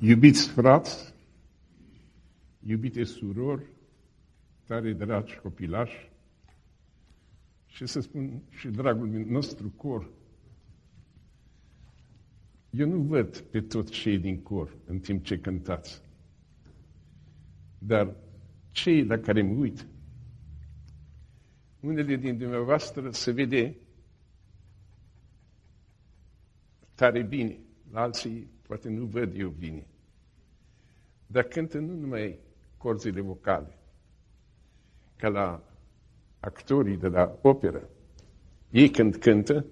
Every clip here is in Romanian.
Iubiți frați, iubite surori, tare dragi copilași, și să spun și dragul nostru cor, eu nu văd pe toți cei din cor în timp ce cântați, dar cei la care mă uit, unele din dumneavoastră se vede tare bine, la alții poate nu văd eu bine, dar cântă nu numai corzile vocale, ca la actorii de la operă. Ei când cântă,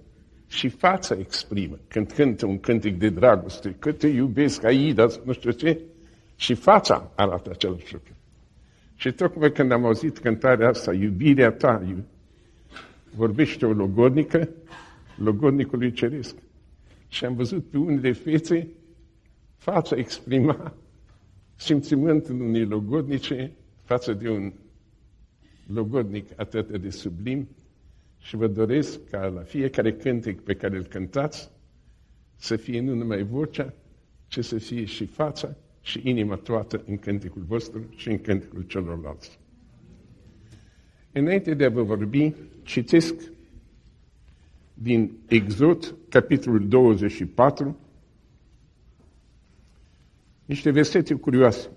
și fața exprimă. Când cântă un cântec de dragoste, că te iubesc, Aida, nu știu ce, și fața arată același lucru. Și tocmai când am auzit cântarea asta, iubirea ta, vorbește o logodnică, logodnicului ceresc. Și am văzut pe unele fețe, fața exprima simțimântul unei logodnice față de un logodnic atât de sublim. Și vă doresc ca la fiecare cântec pe care îl cântați să fie nu numai vocea, ci să fie și fața și inima toată în cântecul vostru și în cântecul celorlalți. Înainte de a vă vorbi, citesc din Exod, capitolul 24, niște versete curioase.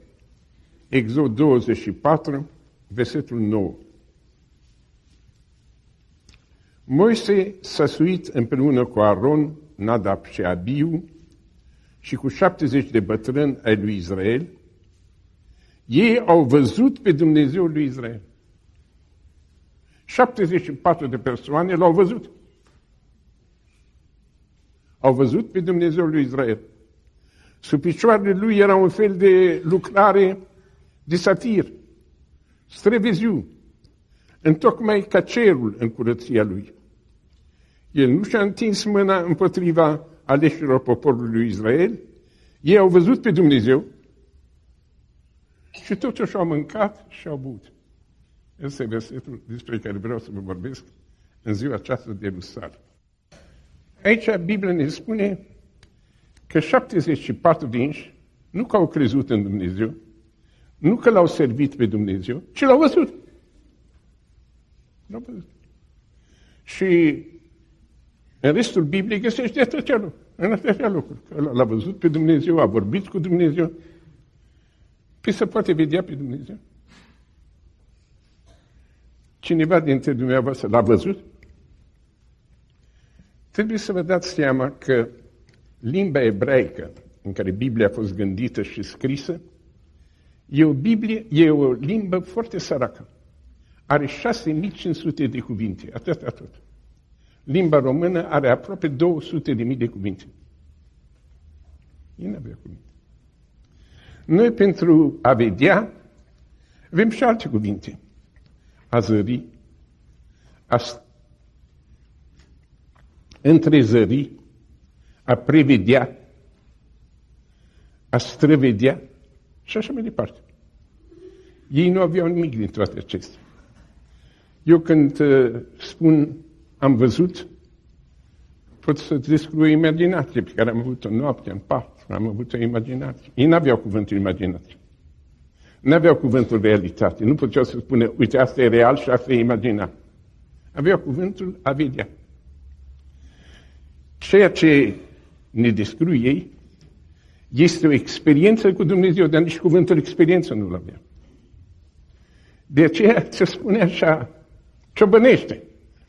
Exod 24, versetul 9. Moise s-a suit împreună cu Aron, Nadab și Abiu și cu 70 de bătrâni ai lui Israel. Ei au văzut pe Dumnezeul lui Israel. 74 de persoane l-au văzut. Au văzut pe Dumnezeul lui Israel. Sub picioarele lui era un fel de lucrare de safir, străveziu, întocmai ca cerul în curăția lui. El nu și-a întins mâna împotriva aleșilor poporului lui Israel. Ei au văzut pe Dumnezeu și totuși au mâncat și au băut. Ăsta e versetul despre care vreau să vă vorbesc în ziua aceasta de Ierusalim. Aici Biblia ne spune că 74 dinși nu că au crezut în Dumnezeu, nu că l-au servit pe Dumnezeu, ci l-au văzut. L-au văzut. Și în restul Bibliei găsește atâtea lucruri. L-a văzut pe Dumnezeu, a vorbit cu Dumnezeu. Păi se poate vedea pe Dumnezeu. Cineva dintre dumneavoastră l-a văzut? Trebuie să vă dați seama că limba ebraică în care Biblia a fost gândită și scrisă e o limbă foarte săracă. Are 6500 de cuvinte, atâta tot. Limba română are aproape 200.000 de cuvinte. Ei n-avea cuvinte. Noi, pentru a vedea, avem și alte cuvinte. A zări, a întrezări, a prevedea, a străvedea și așa mai departe. Ei nu aveau nimic din toate acestea. Eu când spun am văzut, pot să descriu o imaginație pe care am avut-o noapte, în pat, am avut o imaginație. Ei n-aveau cuvântul imaginație. N-aveau cuvântul realitate. Nu puteau să spună, uite, asta e real și asta e imaginat. Aveau cuvântul a vedea. Ceea ce ne descriu ei este o experiență cu Dumnezeu, dar nici cuvântul experiență nu l-avea. De aceea se spune așa, ciobănește.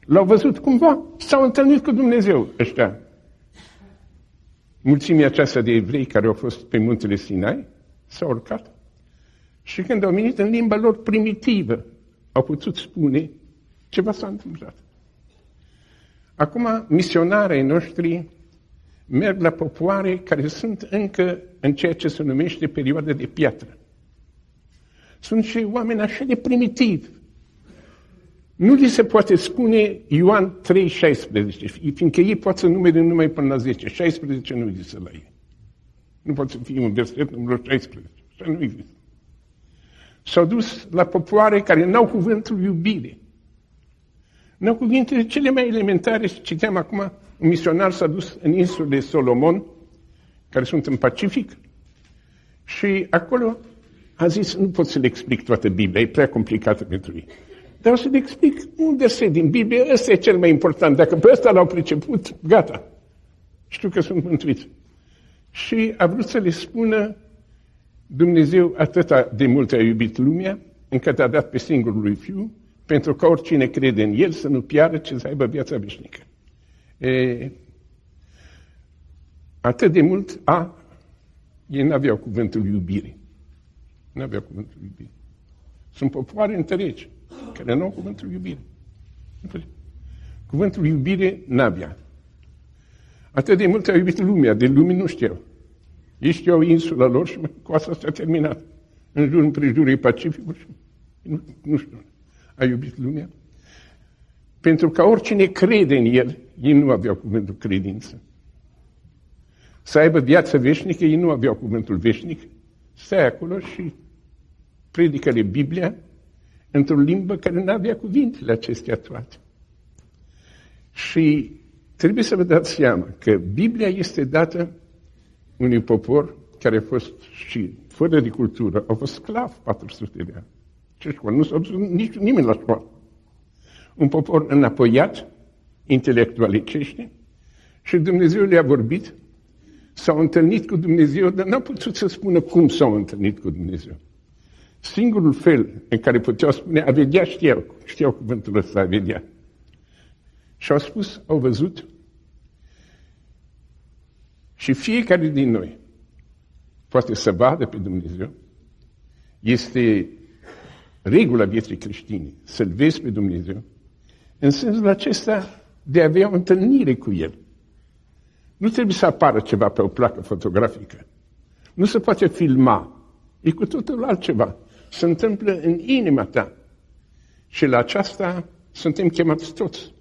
L-au văzut cumva, s-au întâlnit cu Dumnezeu ăștia. Mulțimea aceasta de evrei care au fost pe muntele Sinai s-au urcat și când au venit în limba lor primitivă, au putut spune ceva s-a întâmplat. Acum, misionarii noștri merg la popoare care sunt încă în ceea ce se numește perioada de piatră. Sunt și oameni așa de primitivi. Nu li se poate spune Ioan 3,16, fiindcă ei pot să numere numai până la 10. 16 nu există la ei. Nu poate să fie un verset numărul 16. Așa nu există. S-au dus la popoare care n-au cuvântul iubire. N-au cuvintele cele mai elementare. Citeam acum, un misionar s-a dus în insulele Solomon, care sunt în Pacific, Și acolo a zis, nu pot să le explic toată Biblia, e prea complicată pentru ei. Dar o să le explic un verset din Biblie, ăsta e cel mai important. Dacă pe ăsta l-au priceput, gata. Știu că sunt mântuiți. Și a vrut să le spună, Dumnezeu atâta de mult a iubit lumea, încât a dat pe singurul lui Fiu, pentru ca oricine crede în El să nu piară, ci să aibă viața veșnică. Atât de mult ei n-aveau cuvântul iubire. N-aveau cuvântul iubire. Sunt popoare întregi care nu au cuvântul iubire. Cuvântul iubire n-avea. Atât de mult a iubit lumea, de lume nu știau. Ei știau insula lor și cu asta s-a terminat. În jur împrejur e Pacificul și nu știu. A iubit lumea. Pentru că oricine crede în El, ei nu aveau cuvântul credință. Să aibă viață veșnică, ei nu aveau cuvântul veșnic. Stai acolo și predică-le Biblia într-o limbă care nu avea cuvintele acestea toate. Și trebuie să vă dați seama că Biblia este dată unui popor care a fost și fără de cultură, au fost sclavi 400 de ani. Ce școală? Nu s-a dus nimeni la școală. Un popor înapoiat, intelectualicește, și Dumnezeu le-a vorbit, s-au întâlnit cu Dumnezeu, dar n-au putut să spună cum s-au întâlnit cu Dumnezeu. Singurul fel în care puteau spune, a vedea, știau cuvântul ăsta, a vedea. Și au spus, au văzut, și fiecare din noi poate să vadă pe Dumnezeu. Este regula vieții creștine, să-L vezi pe Dumnezeu, în sensul acesta de a avea o întâlnire cu El. Nu trebuie să apară ceva pe o placă fotografică. Nu se poate filma. E cu totul altceva. Se întâmplă în inima ta. Și la aceasta suntem chemați toți.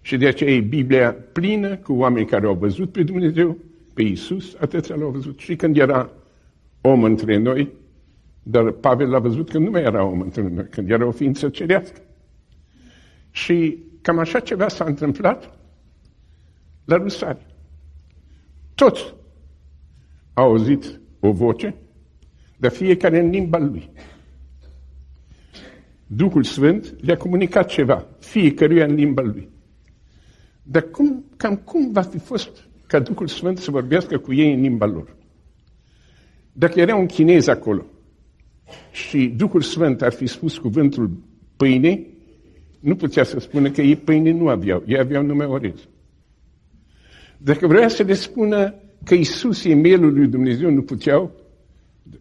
Și de aceea e Biblia plină cu oameni care au văzut pe Dumnezeu, pe Iisus, atâția l-au văzut. Și când era om între noi, dar Pavel l-a văzut când nu mai era om între noi, când era o ființă cerească. Și cam așa ceva s-a întâmplat la Rusalii. Toți au auzit o voce, dar fiecare în limba lui. Duhul Sfânt le-a comunicat ceva, fiecăruia în limba lui. Dar cam cum va fi fost ca Duhul Sfânt să vorbească cu ei în limba lor? Dacă era un chinez acolo și Duhul Sfânt ar fi spus cuvântul pâine, nu putea să spună că ei pâine nu aveau, ei aveau numai orez. Dacă vrea să le spună că Iisus e mielul lui Dumnezeu, nu puteau,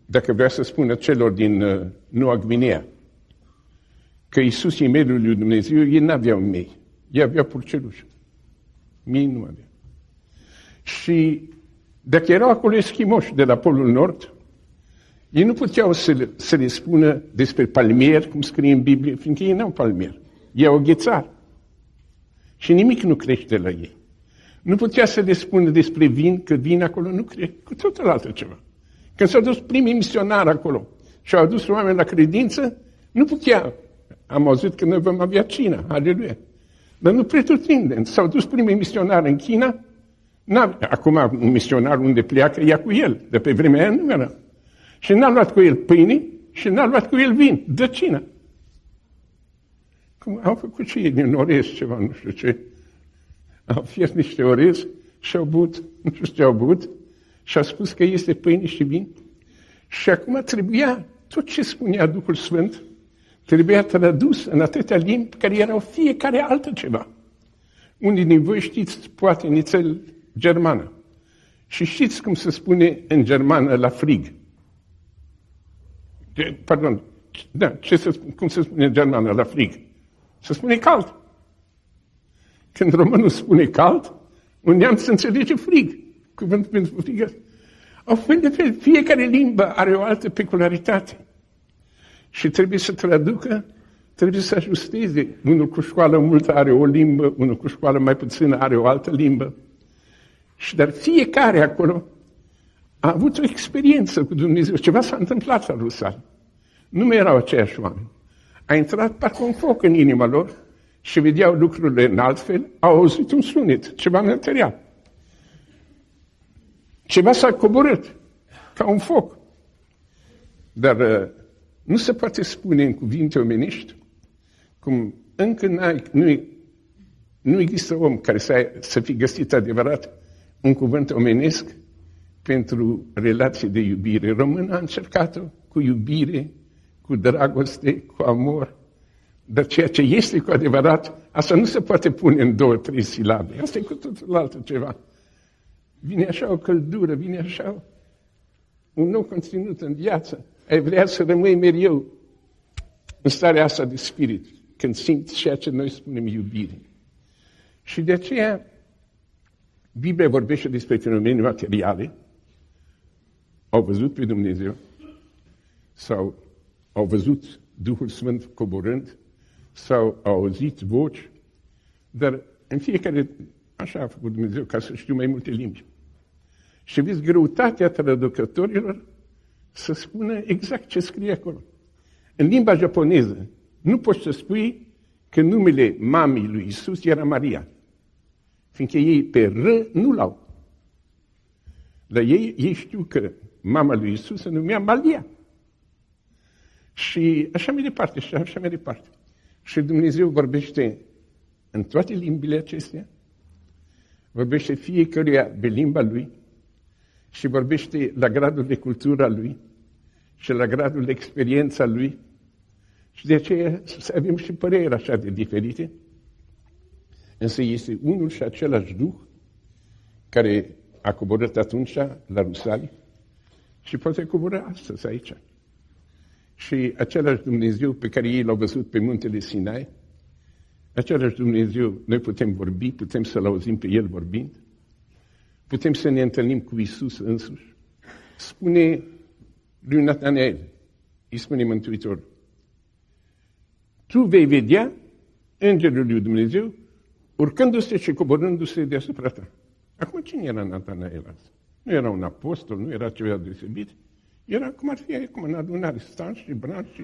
dacă vrea să spună celor din Noua Guinea că Iisus e mielul lui Dumnezeu, ei n-aveau mei, ei aveau purceluși. Mii nu aveau. Și dacă erau acolo eschimoși de la Polul Nord, ei nu puteau să le spună despre palmier, cum scrie în Biblie, fiindcă ei n-au palmier. Ei au ghețar. Și nimic nu crește la ei. Nu putea să le spună despre vin, că vin acolo nu crește, cu totul altă ceva. Când s-au dus primii misionari acolo și au adus oameni la credință, nu putea. Am auzit că noi vom avea China, aleluia. Dar nu pretutindeni. S-au dus primii misionari în China, acum un misionar unde pleacă, ia cu el, de pe vremea aia nu era. Și n-a luat cu el pâine și n-a luat cu el vin, de China. Cum au făcut și ei din orez ceva, nu știu ce. Au fiert niște orez și au băut, nu știu ce au băut, și au spus că este pâine și vin. Și acum trebuia, tot ce spunea Duhul Sfânt, trebuia tradus în atâtea limbi care erau fiecare altă ceva. Unii din voi știți, poate, nițel germană. Și știți cum se spune în germană la frig. Pardon, da, cum se spune în germană la frig? Se spune cald. Când românul spune cald, un neamț înțelege frig. Cuvântul pentru frig. Au fel de fel, fiecare limbă are o altă peculiaritate. Și trebuie să traducă, trebuie să ajusteze. Unul cu școală multă are o limbă, unul cu școală mai puțină are o altă limbă. Dar fiecare acolo a avut o experiență cu Dumnezeu. Ceva s-a întâmplat la Rusali. Nu mai erau aceiași oameni. A intrat parcă un foc în inima lor și vedeau lucrurile în altfel, au auzit un sunet, ceva material. Ceva s-a coborât, ca un foc. Dar nu se poate spune în cuvinte omenești cum încă nu există om care să fi găsit adevărat un cuvânt omenesc pentru relații de iubire. Românul a încercat-o cu iubire, cu dragoste, cu amor, dar ceea ce este cu adevărat, asta nu se poate pune în 2-3 silabe. Asta e cu totul altă ceva. Vine așa o căldură, vine așa un nou conținut în viață. Ai vrea să rămâi mereu în starea asta de spirit, când simți ceea ce noi spunem iubire. Și de aceea, Biblia vorbește despre fenomene materiale, au văzut pe Dumnezeu, sau au văzut Duhul Sfânt coborând, sau au auzit voci, dar în fiecare, așa a făcut Dumnezeu, ca să știu mai multe limbi. Și vezi greutatea traducătorilor să spună exact ce scrie acolo. În limba japoneză nu poți să spui că numele mamei lui Isus era Maria, fiindcă ei pe R nu l-au. Dar ei știu că mama lui Isus se numea Maria. Și așa mai departe, și așa mai departe. Și Dumnezeu vorbește în toate limbile acestea, vorbește fiecăruia pe limba lui și vorbește la gradul de cultură lui și la gradul de experiența lui. Și de aceea să avem și păreri așa de diferite, însă este unul și același Duh care a coborât atunci la Rusalii și poate coborâ astăzi aici. Și același Dumnezeu pe care ei l-au văzut pe muntele Sinai, același Dumnezeu, noi putem vorbi, putem să-L auzim pe El vorbind, putem să ne întâlnim cu Isus însuși. Spune lui Natanael, îi spune Mântuitorul, tu vei vedea Îngerul lui Dumnezeu urcându-se și coborându-se deasupra ta. Acum cine era Natanael azi? Nu era un apostol, nu era ceva deosebit. Era cum ar fi acum în adunare, Stan și Bran și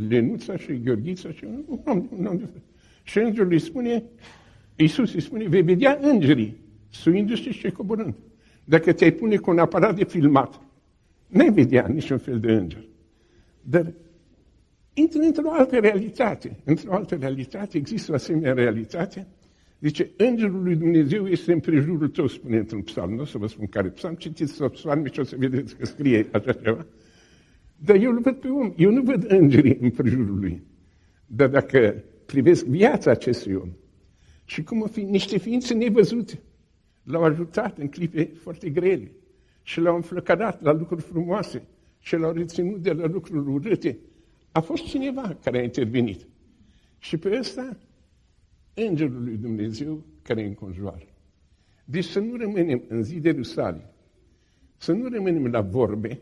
Lenuța și Gheorghița și un om de fel. Și îngerul îi spune, Iisus îi spune, vei vedea îngerii suindu-se și coborând. Dacă te-ai pune cu un aparat de filmat, n-ai vedea niciun fel de înger. Dar intră într-o altă realitate. Într-o altă realitate, există o asemenea realitate. Zice, Îngerul lui Dumnezeu este în prejurul tău, spune într-un psalm. Nu o să vă spun care psalm, citiți psalmii și o să vedeți că scrie așa ceva. Dar eu îl văd pe om, eu nu văd îngerii în prejurul lui. Dar dacă privesc viața acestui om și cum o fi niște ființe nevăzute, l-au ajutat în clipe foarte grele și l-au înflăcărat la lucruri frumoase și l-au reținut de la lucruri urâte, a fost cineva care a intervenit. Și pe ăsta, Îngerul lui Dumnezeu care îi înconjoară. Deci să nu rămânem în zi de Rusalii, să nu rămânem la vorbe,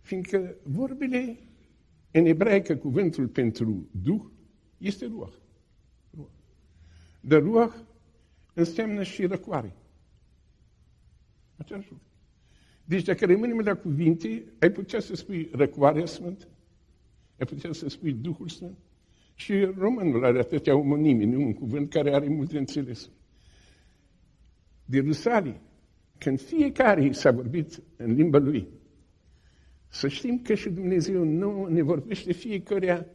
fiindcă vorbele, în ebraică, cuvântul pentru Duh, este Ruach. Dar Ruach înseamnă și răcoare. Același lucru. Deci dacă rămânem la cuvinte, ai putea să spui răcoarea Sfântă, ai putea să spui Duhul Sfânt. Și românul are atâtea omonimi, nu un cuvânt care are multe înțelesuri. De Rusalii, când fiecare s-a vorbit în limba lui, să știm că și Dumnezeu nu ne vorbește fiecăruia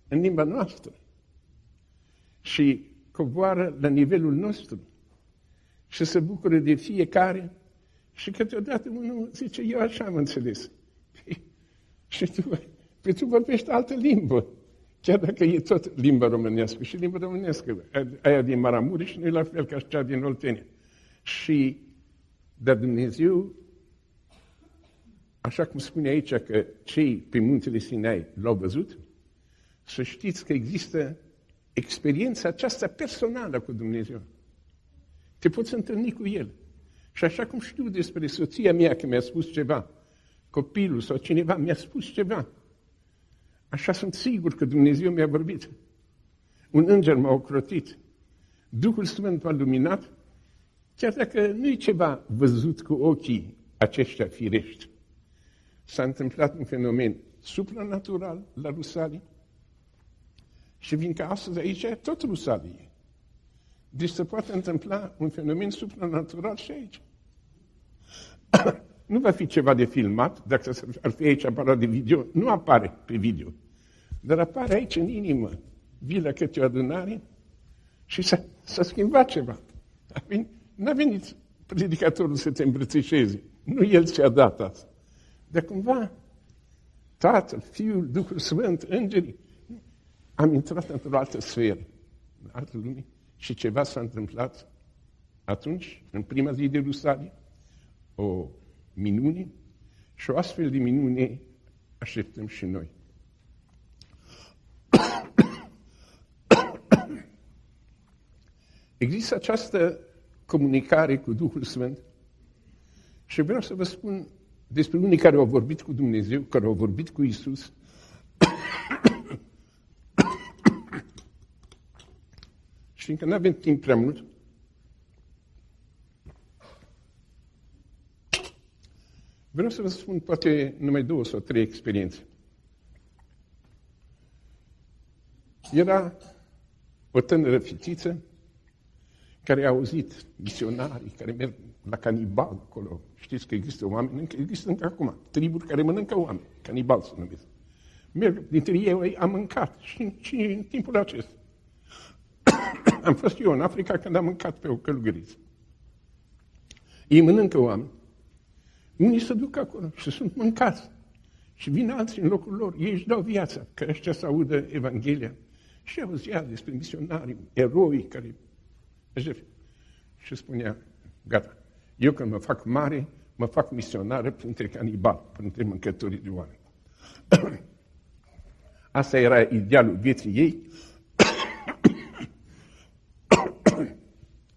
în limba noastră și coboară la nivelul nostru și se bucură de fiecare și câteodată unul zice, eu așa am înțeles. Și tu vorbești altă limbă. Chiar dacă e tot limba românească și limba românească, aia din Maramureș nu e la fel ca cea din Oltenia. Dar Dumnezeu, așa cum spune aici că cei pe muntele Sinai l-au văzut, să știți că există experiența aceasta personală cu Dumnezeu. Te poți întâlni cu El. Și așa cum știu despre soția mea că mi-a spus ceva, copilul sau cineva mi-a spus ceva, așa sunt sigur că Dumnezeu mi-a vorbit. Un înger m-a ocrotit. Duhul Sfânt m-a luminat, chiar dacă nu e ceva văzut cu ochii aceștia firești. S-a întâmplat un fenomen supranatural la Rusalii și fiindcă astăzi aici tot Rusalii e. Deci se poate întâmpla un fenomen supranatural și aici. nu va fi ceva de filmat, dacă ar fi aici aparat de video, nu apare pe video, dar apare aici în inimă. Vii la câte o adunare și s-a schimbat ceva. N-a venit predicatorul să te îmbrățișeze. Nu el ți-a dat asta. Dar cumva, Tatăl, Fiul, Duhul Sfânt, Îngerii, am intrat într-o altă sferă, în altă lume, și ceva s-a întâmplat atunci, în prima zi de Ierusalim, o minune, și o astfel de minune așteptăm și noi. Există această comunicare cu Duhul Sfânt și vreau să vă spun despre unii care au vorbit cu Dumnezeu, care au vorbit cu Iisus. Și încă nu avem timp prea mult, vreau să vă spun poate numai 2 sau 3 experiențe. Era o tânără fetiță care a auzit misionarii care merg la canibal acolo. Știți că există oameni, există încă acum, triburi care mănâncă oameni, canibal se numesc. Merg, dintre ei am mâncat și în timpul acesta. Am fost eu în Africa când am mâncat pe o călugăriță. Ei mănâncă oameni. Unii se duc acolo și sunt mâncați. Și vin alții în locul lor. Ei își dau viața, că ăștia să audă Evanghelia. Și auzea despre misionarii, eroi care... Și spunea, gata, eu când mă fac mare, mă fac misionară printre canibali, printre mâncătorii de oameni. Asta era idealul vieții ei.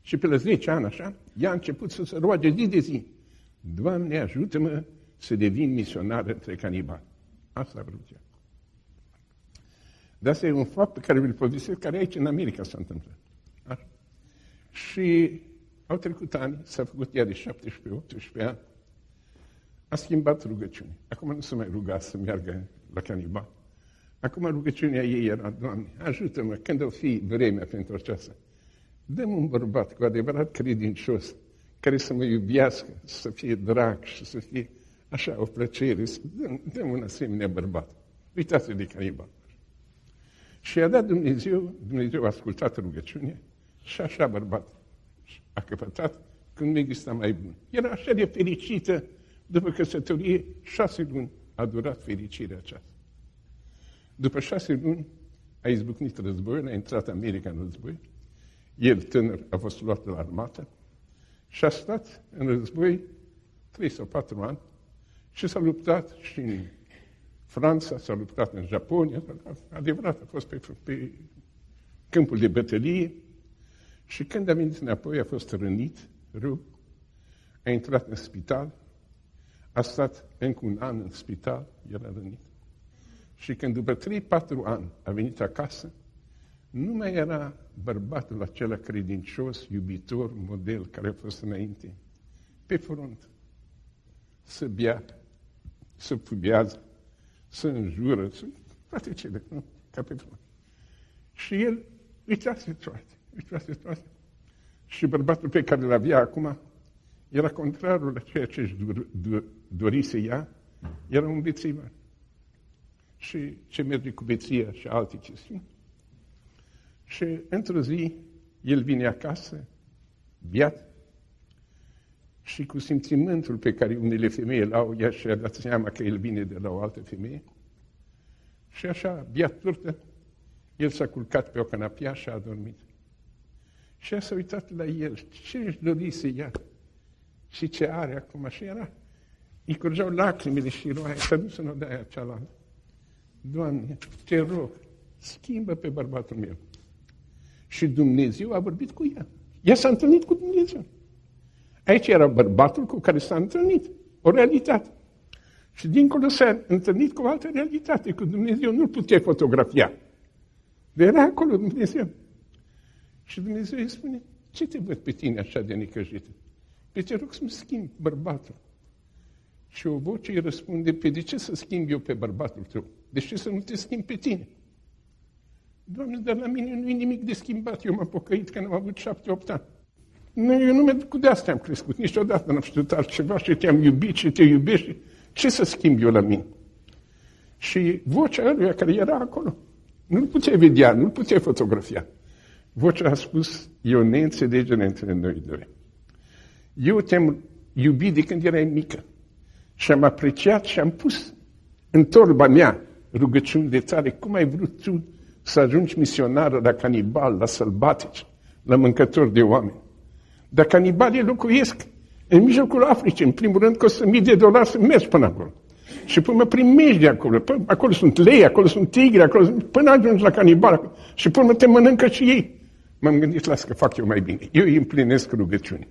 Și pe la 10 ani, așa, ea a început să se roage zi de zi. Doamne, ajută-mă să devin misionară între canibali. Asta a vrut ea. Dar asta e un fapt pe care vi-l povestesc, care aici în America s-a întâmplat. Așa. Și au trecut ani, s-a făcut ea de 17-18 ani, a schimbat rugăciune. Acum nu se mai ruga să meargă la canibal. Acum rugăciunea ei era, Doamne, ajută-mă, când o fi vremea pentru aceasta, dă-mi un bărbat cu adevărat credincios, care să mă iubească, să fie drag și să fie așa o plăcere, dă-mi un asemenea bărbat. Uitați-vă de canibal. Și i-a dat Dumnezeu a ascultat rugăciunea și așa bărbat a căpătat când nu exista mai bun. Era așa de fericită, după căsătorie, 6 luni a durat fericirea aceasta. După 6 luni a izbucnit războiul, a intrat America în război, el tânăr a fost luat la armată și a stat în război 3 sau 4 ani și s-a luptat și în Franța, s-a luptat în Japonia, adevărat, a fost pe câmpul de bătălie și când a venit înapoi a fost rănit, rău, a intrat în spital, a stat încă un an în spital, era rănit. Și când după 3-4 ani a venit acasă, nu mai era bărbatul acela credincios, iubitor, model care a fost înainte. Pe front, să bea, să fubează, să înjură, toate cele, nu? Ca pe front. Și el uitați toate. Și bărbatul pe care îl avea acum era contrarul la ceea ce își dori să ia, era un bețivar. Și ce merge cu beția și alte chestiuni. Și într-o zi, el vine acasă, beat, și cu simțimentul pe care unele femei îl au, ea și-a dat seama că el vine de la o altă femeie. Și așa, beat turtă, el s-a culcat pe o canapea și a adormit. Și ea s-a uitat la el, ce își dori să ia și ce are acum. Și era, îi curgeau lacrimile și roaia, să nu se dea aia cealaltă. Doamne, te rog, schimbă pe bărbatul meu. Și Dumnezeu a vorbit cu ea. Ea s-a întâlnit cu Dumnezeu. Aici era bărbatul cu care s-a întâlnit. O realitate. Și dincolo s-a întâlnit cu o altă realitate. Cu Dumnezeu nu-l puteai fotografia. Dar era acolo Dumnezeu. Și Dumnezeu îi spune, ce te văd pe tine așa de necăjită? Pe te rog să-mi schimbi bărbatul. Și o voce îi răspunde, pe de ce să schimb eu pe bărbatul tău? De ce să nu te schimb pe tine? Doamne, dar la mine nu e nimic de schimbat. Eu m-am pocăit când am avut 7-8 ani. Eu nu cu de-astea am crescut, niciodată n-am știut altceva și te-am iubit și te iubești. Ce să schimb eu la mine? Și vocea lui care era acolo, nu-l puteai vedea, nu-l puteai fotografia. Vocea a spus, e o neînțelegere între noi doi. Eu te-am iubit de când erai mică și am apreciat și am pus în torba mea rugăciuni de tale. Cum ai vrut tu să ajungi misionară la canibal, la sălbatici, la mâncători de oameni? Dar canibalii locuiesc în mijlocul Africii. În primul rând costă $1.000 să mergi până acolo. Și până primești de acolo. Acolo sunt lei, acolo sunt tigri, până ajungi la canibal. Și până te mănâncă și ei. M-am gândit, las că fac eu mai bine. Eu îi împlinesc rugăciuni.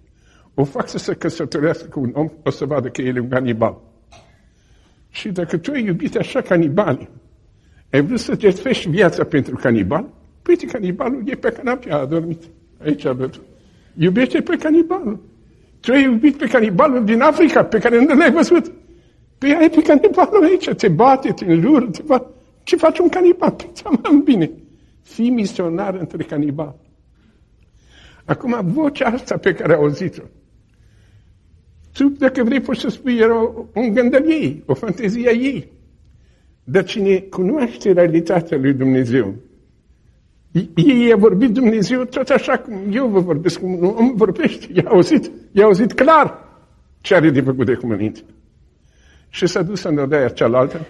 O fac să se căsătorească cu un om, o să vadă că el e un canibal. Și dacă tu ai iubit așa canibalii, ai vrut să jertfești viața pentru canibal? Păi canibalul e pe canapea, a dormit. Aici a dormit. Iubește pe canibalul. Tu ai iubit pe canibalul din Africa, pe care nu l-ai văzut. Păi ai pe canibalul aici, te bate, te înjură, te bate. Ce face un canibal? Păi ți-am bine. Fii misionar între canibali. Acum, vocea asta pe care ai auzit-o, tu, dacă vrei, poți să spui, era un gând al ei, o fantezie a ei. Dar cine cunoaște realitatea lui Dumnezeu, ei a vorbit Dumnezeu tot așa cum eu vă vorbesc, cum un om vorbește, i-a auzit clar ce are de făcut de cumenit. Și s-a dus în odaia cealaltă,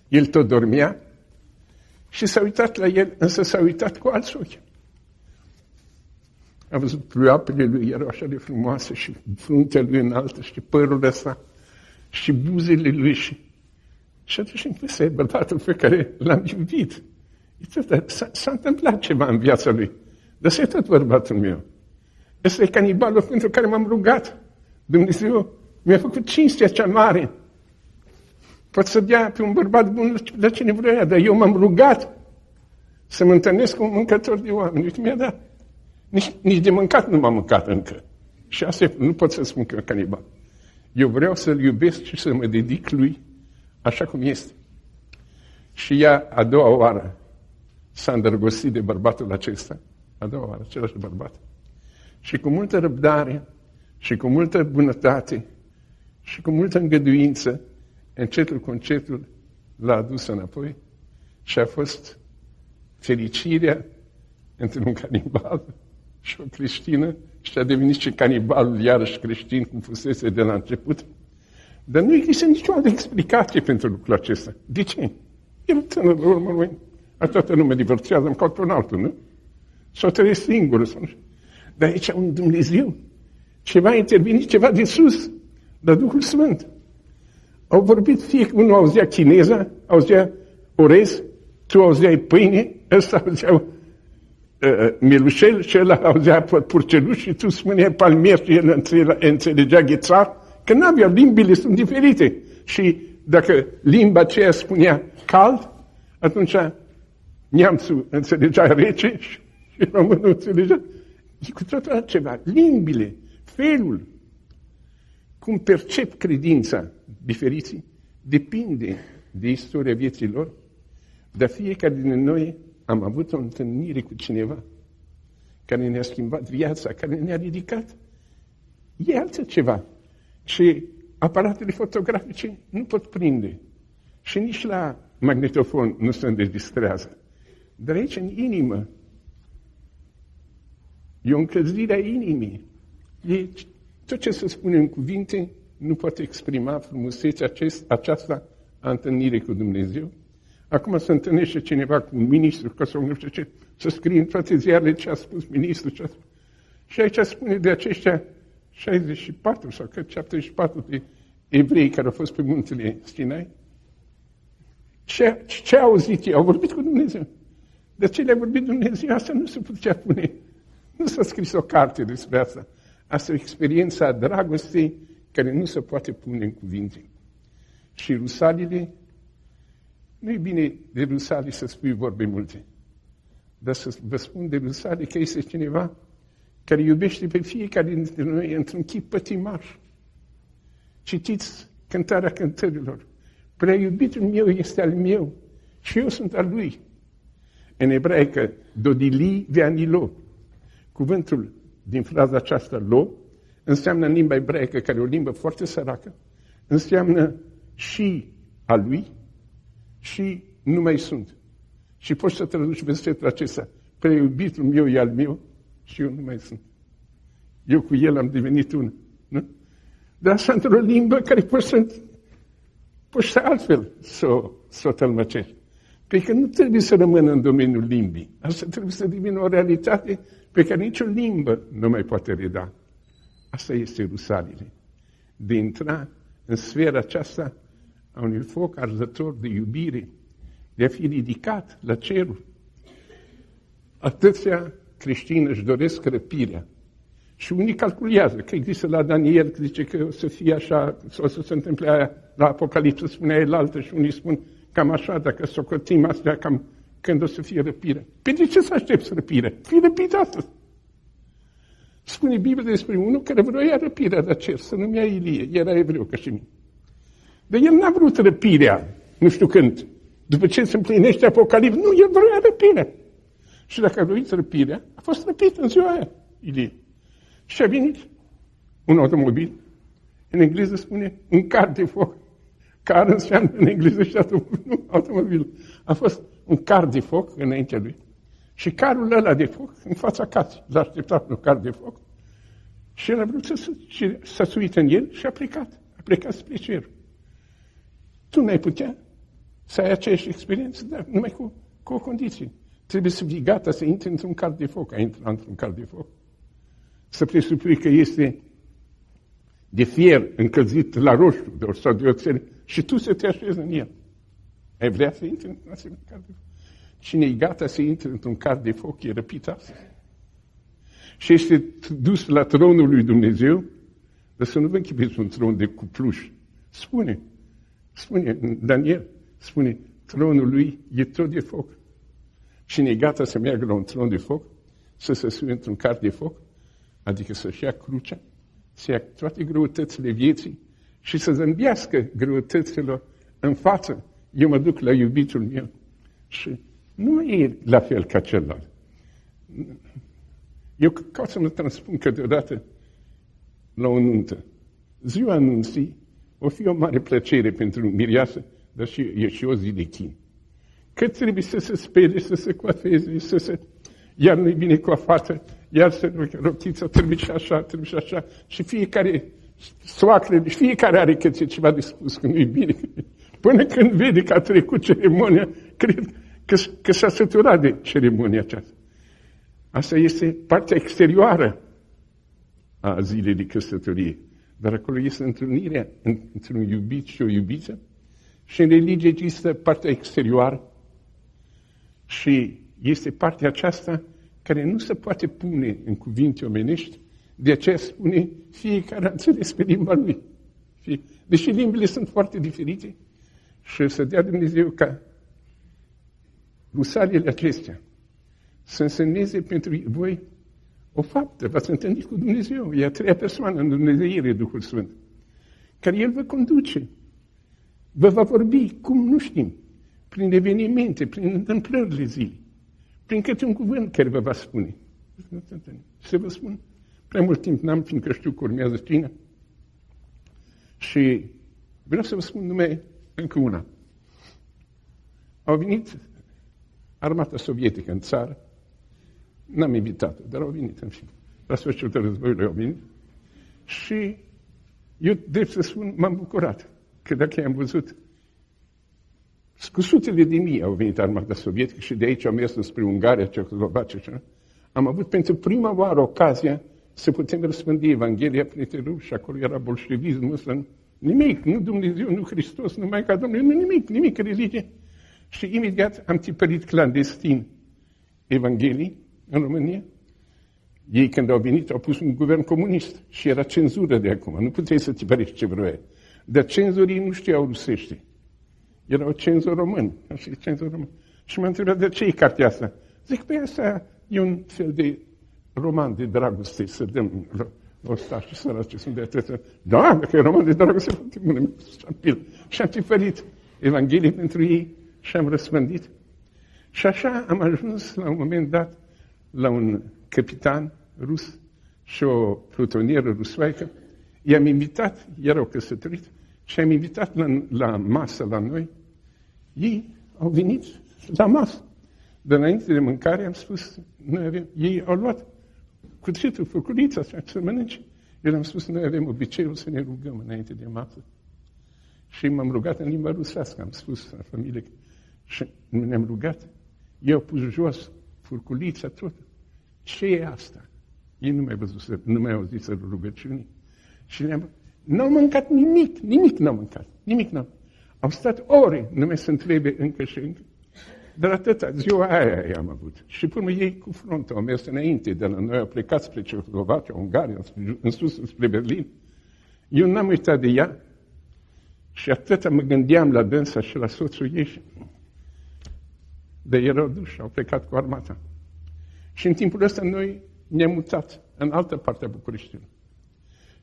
el tot dormea și s-a uitat la el, însă s-a uitat cu alți ochi. A văzut ploapele lui, erau așa de frumoase și fruntea lui înaltă și părul ăsta și buzele lui și atunci îmi păsea bărbatul pe care l-am iubit. S-a întâmplat ceva în viața lui. Dar ăsta e tot bărbatul meu. Ăsta e canibalul pentru care m-am rugat. Dumnezeu mi-a făcut cinstea cea mare. Poate să dea pe un bărbat bun la cine vrea, dar eu m-am rugat să mă întâlnesc cu un mâncător de oameni. Uite, mi-a dat. Nici de mâncat nu m-am mâncat încă. Și asta nu pot să spun că e canibal. Eu vreau să-l iubesc și să mă dedic lui așa cum este. Și ea, a doua oară, s-a îndrăgostit de bărbatul acesta. A doua oară, același bărbat. Și cu multă răbdare, și cu multă bunătate, și cu multă îngăduință, încetul cu încetul l-a adus înapoi și a fost fericirea între un canibal și o creștină și a devenit și canibalul iarăși creștin cum fusese de la început. Dar nu există nicio altă explicație pentru lucrul acesta. De ce? El tânăr, la urmă lui, toată lumea divorțează, îmi caut pe un altul, nu? Sau trăiesc singur. Dar aici un Dumnezeu, ceva intervine, ceva de sus, dar Duhul Sfânt. Au vorbit, unul auzea chineza, auzea orez, tu auzeai pâine, ăsta auzea mielușel și ăla auzea purceluș și tu spuneai palmier și el înțelegea ghețar, că n-aveau, limbile sunt diferite. Și dacă limba aceea spunea cald, atunci neamțul înțelegea rece și românul înțelegea. E cu totul altceva. Limbile, felul, cum percep credința diferiții, depinde de istoria vieții lor, dar fiecare din noi am avut o întâlnire cu cineva care ne-a schimbat viața, care ne-a ridicat. E altceva. Și aparatele fotografice nu pot prinde. Și nici la magnetofon nu se înregistrează. Dar aici, în inimă, e o încălzire a inimii. Tot ce se spune în cuvinte nu poate exprima frumusețea aceasta a întâlnirii cu Dumnezeu. Acum se întâlnește cineva cu un ministru, ca să nu știu ce, să scrie în toate ziarele ce a spus ministrul. Ce a spus. Și aici spune de aceștia 64 sau 74 de evrei care au fost pe muntele Sinai. Ce au auzit ei? Au vorbit cu Dumnezeu. De ce le-a vorbit Dumnezeu? Asta nu se putea pune. Nu s-a scris o carte despre asta. Asta e o experiență a dragostei care nu se poate pune în cuvinte. Și rusalile, nu e bine de rusali să spui vorbe multe, dar să vă spun de rusali că este cineva care iubește pe fiecare dintre noi într-un chip pătimaș. Citiți Cântarea Cântărilor. Prea iubitul meu este al meu și eu sunt al lui. În ebraică, dodili veanilo. Cuvântul din fraza aceasta lo, înseamnă în limba ebraică, care e o limbă foarte săracă, înseamnă și a lui și nu mai sunt. Și poți să traduci versetul acesta, prea iubitul meu e al meu și eu nu mai sunt. Eu cu el am devenit una. Nu? Dar asta într-o limbă care poți să altfel să o tălmăcești. Pentru că nu trebuie să rămână în domeniul limbii. Asta trebuie să devină o realitate pe care nicio limbă nu mai poate reda. Asta este Ierusalim. De intra în sfera aceasta a unui foc arzător de iubire, de a fi ridicat la cerul. Atâția creștini își doresc răpirea. Și unii calculează că există la Daniel, că zice că o să fie așa, o să se întâmple aia, la Apocalipsă spunea el altă și unii spun cam așa, dacă socotim astea, cam când o să fie răpirea. Pe de ce să aștepți răpirea? Fii răpit astăzi. Spune Biblia despre unul care vroia răpirea de cer, să numea Ilie, era evreu ca și mine. Dar el n-a vrut răpirea, nu știu când. După ce se împlinește Apocalipsa, nu, el vroia răpirea. Și dacă a vrut răpirea, a fost răpit în ziua aia, Ilie. Și a venit un automobil, în engleză spune un car de foc. Car înseamnă în engleză și automobil. A fost un car de foc înaintea lui. Și carul ăla de foc în fața casei. L-a așteptat un car de foc și el a vrut să se uite în el și a plecat. A plecat spre cer. Tu n-ai putea să ai aceeași experiență, dar numai cu o condiție. Trebuie să fii gata să intri într-un car de foc. Ai intrat într-un car de foc. Să presupui că este de fier încălzit la roșu sau de oțel și tu să te așezi în el. Ai vrea să intri într-un asemenea car de foc? Cine e gata să intre într-un car de foc e răpit astăzi. Și este dus la tronul lui Dumnezeu, dar să nu vă închipuiți un tron de cupluș. Spune Daniel, spune, tronul lui e tot de foc. Cine e gata să meargă la un tron de foc, să se suie într-un car de foc, adică să-și ia crucea, să ia toate greutățile vieții și să zâmbească greutăților în față. Eu mă duc la iubitul meu. Și nu e la fel ca celălalt. Eu caut să mă transpun câteodată la o nuntă. Ziua anunții o fi o mare plăcere pentru mireasă, dar e și o zi de chin. Că trebuie să se spere, să se coafeze, iar nu-i bine coafată, iar rochița trebuie și așa, și fiecare soacră, fiecare are câte ceva de spus că nu-i bine. Până când vede că a trecut ceremonia, cred că s-a săturat de ceremonia aceasta. Asta este partea exterioară a zilei de căsătorie. Dar acolo este întâlnirea între un iubit și o iubită. Și în religie există partea exterioară și este partea aceasta care nu se poate pune în cuvinte omenești, de aceea spune fiecare a înțeles pe limba lui. Deși limbile sunt foarte diferite și să dea Dumnezeu ca rusalele acestea să însemneze pentru voi o faptă. V-ați întâlnit cu Dumnezeu, e a treia persoană în Dumnezeire, Duhul Sfânt, care El vă conduce, vă va vorbi, cum nu știm, prin evenimente, prin întâmplările zilei, prin câte un cuvânt care vă va spune. Să vă spun, prea mult timp n-am, fiindcă știu că urmează cina. Și vreau să vă spun numai încă una. Au venit armata sovietică în țară, n-am invitat-o, dar au venit, în fine. La sfârșitul războiului au venit și eu, drept să spun, m-am bucurat că dacă i-am văzut, cu sutele de mii au venit armata sovietică și de aici au mers spre Ungaria, Cehoslovacia și am avut pentru prima oară ocazia să putem răspândi Evanghelia printre ruși și acolo era bolșevismul ăsta. Nimic, nu Dumnezeu, nu Hristos, nu Maica Domnului, nimic religie. Și imediat am tipărit clandestin Evanghelii în România. Ei, când au venit, au pus un guvern comunist și era cenzură de acum. Nu puteai să tipărești ce vroiai. Dar cenzorii nu știau rusește. Erau cenzori români. Și m-a întrebat, de ce e cartea asta? Zic, păi asta e un fel de roman de dragoste, să dăm ostași și săraci ce sunt de atâta. Da, dacă e roman de dragoste, foarte bun. Și am tipărit Evanghelie pentru ei și am răspândit. Și așa am ajuns la un moment dat la un capitan rus și o plutonieră rusoaică. I-am invitat, erau căsătoriți, și am invitat la masă la noi. Ei au venit la masă. De înainte de mâncare am spus, ei au luat cuțitul, făculița să mănânce. Eu le-am spus, noi avem obiceiul să ne rugăm înainte de masă. Și m-am rugat în limba rusească, am spus la familie. Și ne-am rugat. Eu au pus jos furculița, tot. Ce e asta? Ei nu mai auzit să rugăciunii. Și n-au mâncat nimic n-au mâncat. Au stat ore, nu mai se întrebe încă și încă. Dar atâta, ziua aia am avut. Și până ei cu frontul au mers înainte de la noi, au plecat spre Cehoslovacia, Ungaria, în sus, spre Berlin. Eu n-am uitat de ea și atâta mă gândeam la dânsa și la soțul ei. Dar erau duși, au plecat cu armata. Și în timpul ăsta noi ne-am mutat în altă parte a Bucureștiului.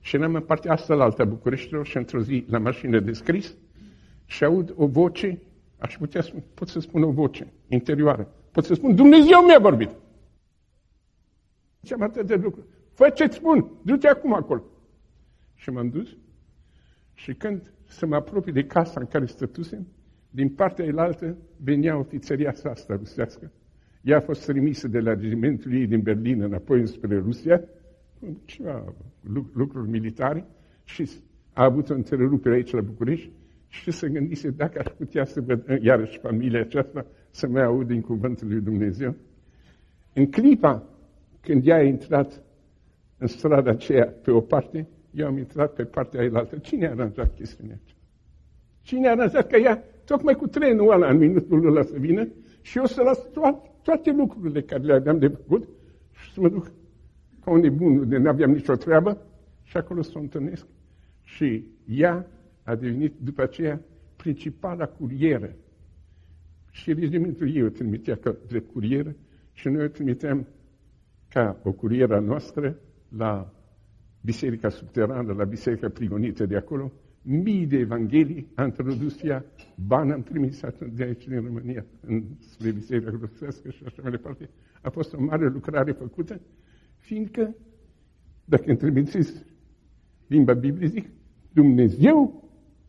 Și eram în partea asta la alta Bucureștiului și într-o zi la mașină de scris și aud o voce, pot să spun o voce interioară. Pot să spun, Dumnezeu mi-a vorbit. Și am atât de lucruri. Fă ce-ți spun, du-te acum acolo. Și m-am dus și când să mă apropii de casa în care stătusem, din partea elaltă venea ofițeria asta rusească. Ea a fost trimisă de la regimentul ei din Berlin înapoi spre Rusia, cu ceva lucruri militare, și a avut o întrerupere aici la București și se gândise dacă aș putea să văd iarăși familia aceasta, să mai aud din cuvântul lui Dumnezeu. În clipa când ea a intrat în strada aceea pe o parte, eu am intrat pe partea ailaltă. Cine a aranjat chestiunea aceea? Cine a aranjat că ea, tocmai cu trenul ăla, în minutul ăla să vină, și eu să las toate lucrurile care le aveam de făcut și să mă duc ca un nebun, de n-aveam nicio treabă, și acolo să o întâlnesc. Și ea a devenit după aceea principala curieră. Și regimentul ei o trimitea ca drept curieră și noi o trimiteam ca o curieră noastră la biserica subterană, la biserica prigonită de acolo. Mii de evanghelii a introdus ea, bani am trimis de aici din România, spre biserica rusească și așa mai departe. A fost o mare lucrare făcută, fiindcă, dacă îmi trimiteți limba Bibliei, zic, Dumnezeu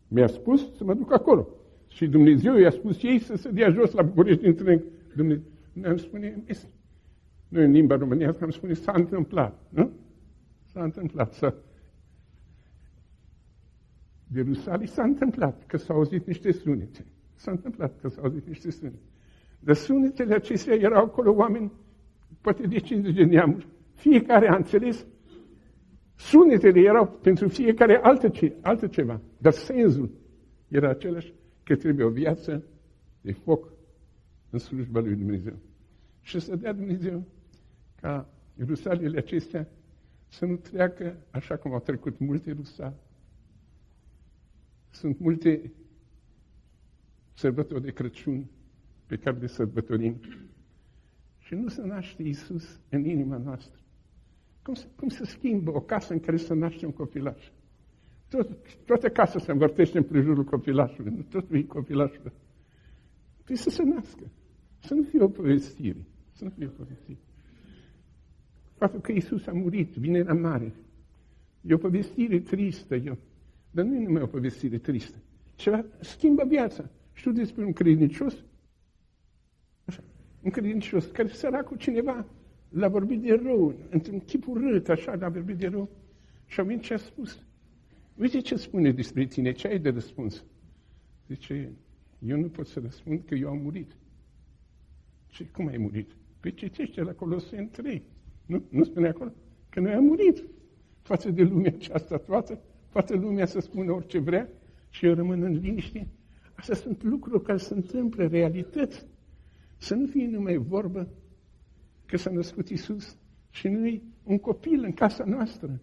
mi-a spus să mă duc acolo. Și Dumnezeu i-a spus ei să se dea jos la București din tren. Noi am spune, noi în limba românească am spune, s-a întâmplat, nu? S-a întâmplat. De Rusalii s-a întâmplat că s-au auzit niște sunete. S-a întâmplat că s-au auzit niște sunete. Dar sunetele acestea erau acolo oameni, poate de 50 de neamuri. Fiecare a înțeles. Sunetele erau pentru fiecare altă ceva. Dar sensul era același, că trebuie o viață de foc în slujba lui Dumnezeu. Și să dea Dumnezeu ca rusaliile acestea să nu treacă așa cum au trecut multe rusali. Sunt multe sărbători de Crăciun pe care le sărbătorim și nu se naște Iisus în inima noastră. Cum se schimbă o casă în care se naște un copilaș? Toată casa se învârtește în prejurul copilașului, nu totul e copilașul. Trebuie să se nască, să nu fie o povestire, Faptul că Iisus a murit, vinerea mare, e o povestire tristă, dar nu e numai o povestire tristă. Ceva schimbă viața. Știu despre un credincios, care săracul cineva l-a vorbit de rău, într-un chip urât, așa, l-a vorbit de rău. Și a venit și a spus, uite ce spune despre tine, ce ai de răspuns? Zice, eu nu pot să răspund că eu am murit. Ce, cum ai murit? Păi citește la Coloseni 3. Nu spune acolo? Că noi am murit față de lumea aceasta toată lumea să spună orice vrea și eu rămân în liniște. Astea sunt lucruri care se întâmplă, realități. Să nu fie numai vorbă că s-a născut Iisus și nu-i un copil în casa noastră,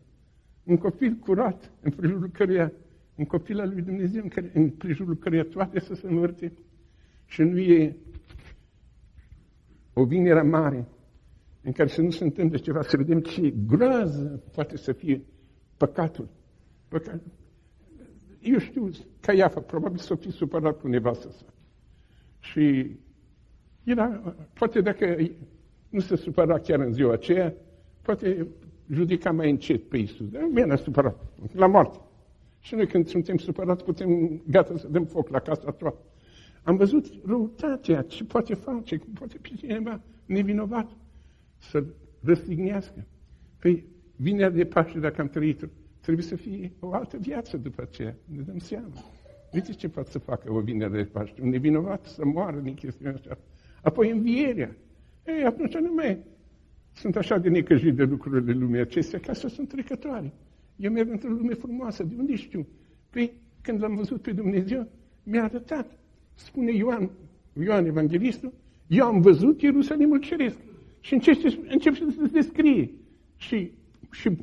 un copil curat, în prejurul căruia, un copil al lui Dumnezeu, în prejurul căruia toate să se învârte și nu e o vinere mare în care să nu se întâmple ceva, să vedem ce groază poate să fie păcatul. Eu știu, Caiafa, probabil s-o fi supărat cu nevastă sa. Și poate dacă nu se supăra chiar în ziua aceea, poate judeca mai încet pe Iisus. Dar nu ne-a supărat, la moarte. Și noi când suntem supărați, putem, gata, să dăm foc la casa toată. Am văzut răutatea, ce poate face, cum poate pe cineva nevinovat să răstignească. Păi, vinerea de Paște, dacă am trăit-o, trebuie să fie o altă viață după aceea. Ne dăm seama. Uite ce poate să facă o vinere de Paște. Un nevinovat să moară din chestiunea asta. Apoi învierea. Ei, atunci nu mai sunt așa de necăjit de lucrurile lumii acestea, ca să sunt trecătoare. Eu merg într-o lume frumoasă. De unde știu? Păi, când l-am văzut pe Dumnezeu, mi-a arătat. Spune Ioan Evanghelistul, eu am văzut Ierusalimul Ceresc. Și încep să se descrie. Și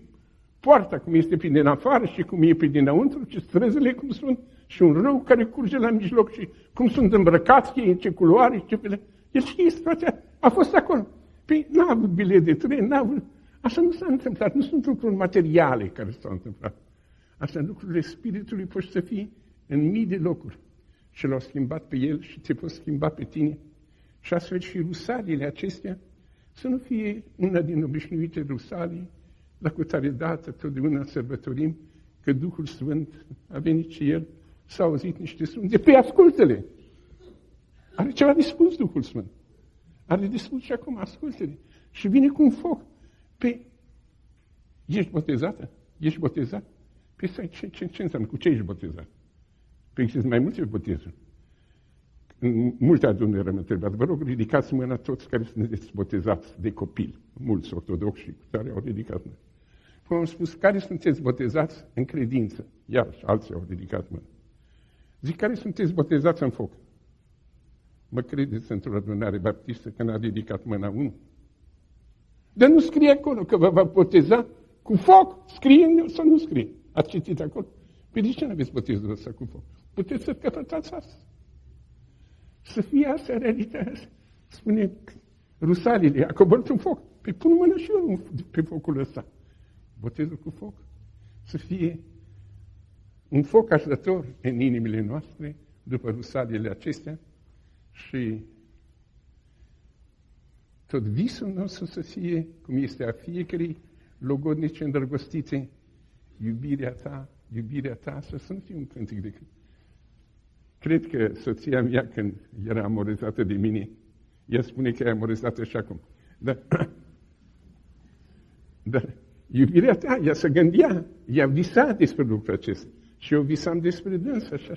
poarta cum este pe din afară și cum e pe dinăuntru, și străzile cum sunt, și un râu care curge la mijloc și cum sunt îmbrăcați ei, în ce culoare, ce fel. El știe situația, a fost acolo. Păi n-a avut bilet de tren, n-a avut... Așa nu s-a întâmplat, nu sunt lucruri materiale care s-au întâmplat. Astea lucrurile Spiritului pot să fie în mii de locuri. Și l-au schimbat pe el și te pot schimba pe tine. Și astfel și rusaliile acestea să nu fie una din obișnuite rusalii, la cutare dată, totdeauna sărbătorim, că Duhul Sfânt a venit și El, s-a auzit niște sunete. Păi ascultă-le! Are ceva de spus Duhul Sfânt. Are de spus și acum, ascultă-le. Și vine cu un foc. Păi, ești botezată? Ești botezat? Păi ce înseamnă? Cu ce ești botezat? Păi există mai multe botezuri. În multe adunări am întrebat. Vă rog, ridicați mâna toți care sunteți botezați de copil. Mulți ortodoxi și care au ridicat mâna. Păi am spus, care sunteți botezați în credință? Iarăși, alții au ridicat mâna. Zic, care sunteți botezați în foc? Mă credeți într-o adunare baptistă că n-a ridicat mâna unul? Dar nu scrie acolo că vă va boteza cu foc. Scrie sau nu scrie? Ați citit acolo? Păi de ce nu aveți botezul ăsta cu foc? Puteți să căpătați asta. Să fie asta realitatea. Spune rusalile, a coborât un foc. Păi pun mâna și eu pe focul ăsta. Botezul cu foc. Să fie un foc așteptător în inimile noastre, după rusalile acestea, și tot visul nostru să fie, cum este a fiecărei logodnice îndrăgostite, iubirea ta, să nu fie un cântic de cânt. Cred că soția mea, când era amorizată de mine, ea spune că e amorizată și acum. Dar iubirea ta, ea se gândea, ea visa despre lucrul acesta. Și eu visam despre dânsă. Așa.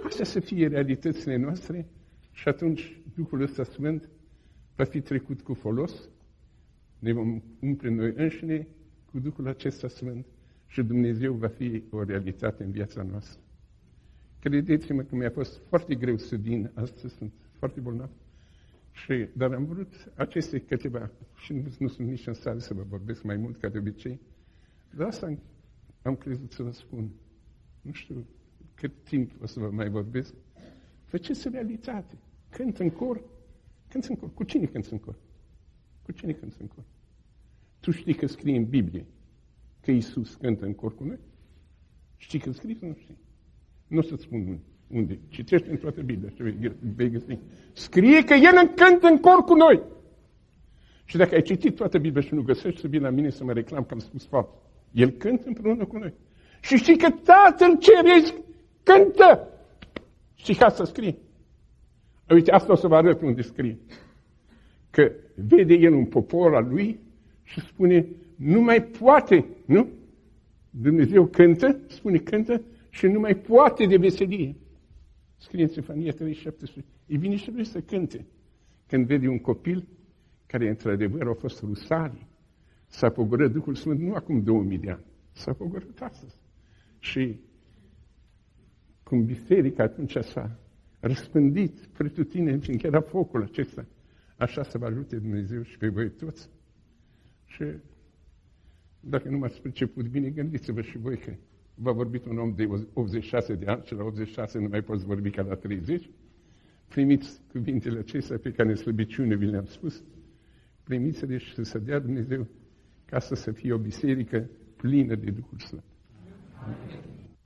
Astea să fie realitățile noastre și atunci Duhul ăsta Sfânt va fi trecut cu folos, ne vom umple noi înșine cu Duhul acesta Sfânt și Dumnezeu va fi o realitate în viața noastră. Credeți-mă că mi-a fost foarte greu să vin astăzi, sunt foarte bolnav, dar am vrut aceste câteva, și nu sunt nici în stare să vă vorbesc mai mult ca de obicei, dar asta am crezut să vă spun. Nu știu cât timp o să vă mai vorbesc. Faceți realitate. Cânt în cor. Cânți în cor. Cu cine cânți în cor? Cu cine cânți în cor? Tu știi că scrie în Biblie că Iisus cântă în cor cu noi? Știi că scrie sau nu știi? Nu o să-ți spun unde. Citește în toată Biblia și vei găsi. Scrie că El cântă în cor cu noi. Și dacă ai citit toată Biblia și nu găsești, să vii la mine să mă reclam că am spus fapt. El cântă împreună cu noi. Și știi că Tatăl Ceresc cântă. Știi că asta scrie? Uite, asta o să vă arăt unde scrie. Că vede El un popor al Lui și spune, nu mai poate, nu? Dumnezeu cântă, spune cântă, și nu mai poate de veselie. Scrie în Sefania 3:17. E bine și Lui să cânte. Când vede un copil care, într-adevăr, au fost rusalii, s-a pogorât Duhul Sfânt nu acum 2000 de ani, s-a pogorât astăzi. Și cum biserica atunci s-a răspândit pretutine, fiindcă era focul acesta, așa să vă ajute Dumnezeu și pe voi toți. Și dacă nu m-ați priceput bine, gândiți-vă și voi că v-a vorbit un om de 86 de ani și la 86 nu mai poți vorbi ca la 30. Primiți cuvintele acestea pe care în slăbiciune vi le-am spus. Primiți-le și să dea Dumnezeu ca să fie o biserică plină de Duhul Sfânt. Amin.